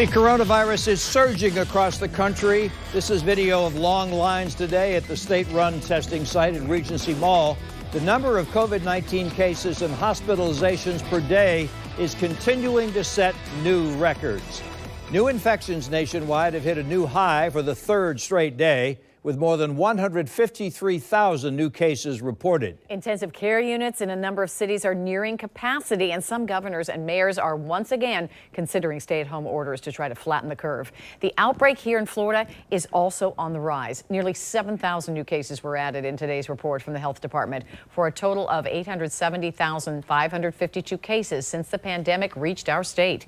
The coronavirus is surging across the country. This is video of long lines today at the state-run testing site at Regency Mall. The number of COVID-19 cases and hospitalizations per day is continuing to set new records. New infections nationwide have hit a new high for the third straight day, with more than 153,000 new cases reported. Intensive care units in a number of cities are nearing capacity, and some governors and mayors are once again considering stay-at-home orders to try to flatten the curve. The outbreak here in Florida is also on the rise. Nearly 7,000 new cases were added in today's report from the health department, for a total of 870,552 cases since the pandemic reached our state.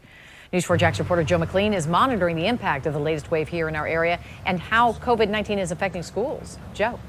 News 4 Jax reporter Joe McLean is monitoring the impact of the latest wave here in our area and how COVID-19 is affecting schools. Joe.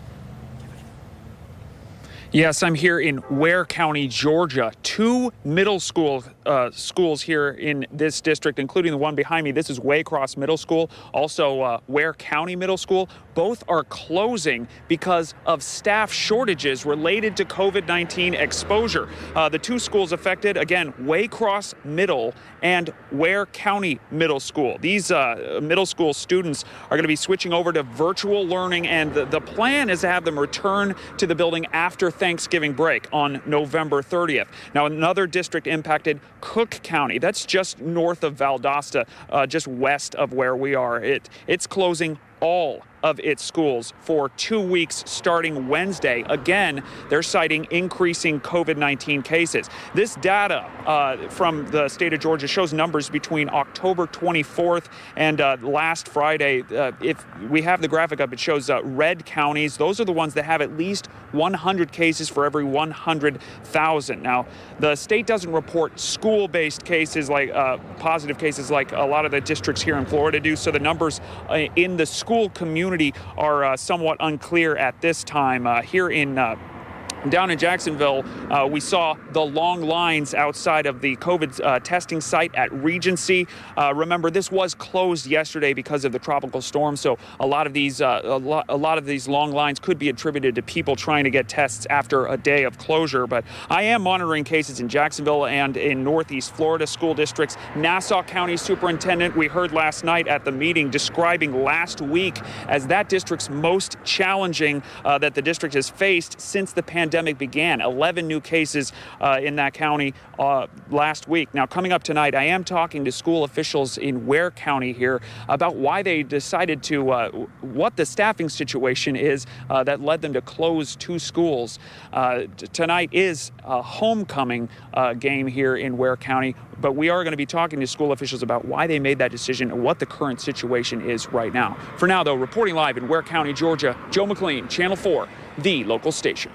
Yes, I'm here in Ware County, Georgia. Two middle schools here in this district, including the one behind me. This is Waycross Middle School, also Ware County Middle School. Both are closing because of staff shortages related to COVID-19 exposure. The two schools affected, again, Waycross Middle and Ware County Middle School. These middle school students are going to be switching over to virtual learning, and the plan is to have them return to the building after Thanksgiving break on November 30th. Now, another district impacted, Cook County. That's just north of Valdosta, just west of where we are. It's closing all of its schools for 2 weeks starting Wednesday. Again, they're citing increasing COVID-19 cases. This data from the state of Georgia shows numbers between October 24th and last Friday. If we have the graphic up, it shows red counties. Those are the ones that have at least 100 cases for every 100,000. Now, the state doesn't report school-based cases like positive cases like a lot of the districts here in Florida do, so the numbers in the school community are somewhat unclear at this time. Here in down in Jacksonville, we saw the long lines outside of the COVID testing site at Regency. Remember, this was closed yesterday because of the tropical storm, so a lot of these long lines could be attributed to people trying to get tests after a day of closure. But I am monitoring cases in Jacksonville and in Northeast Florida school districts. Nassau County Superintendent, we heard last night at the meeting, describing last week as that district's most challenging that the district has faced since the pandemic began. 11 new cases in that county last week. Now, coming up tonight, I am talking to school officials in Ware County here about why they decided to, what the staffing situation is that led them to close two schools. Tonight is a homecoming game here in Ware County, but we are going to be talking to school officials about why they made that decision and what the current situation is right now. For now, though, reporting live in Ware County, Georgia, Joe McLean, Channel 4, the local station.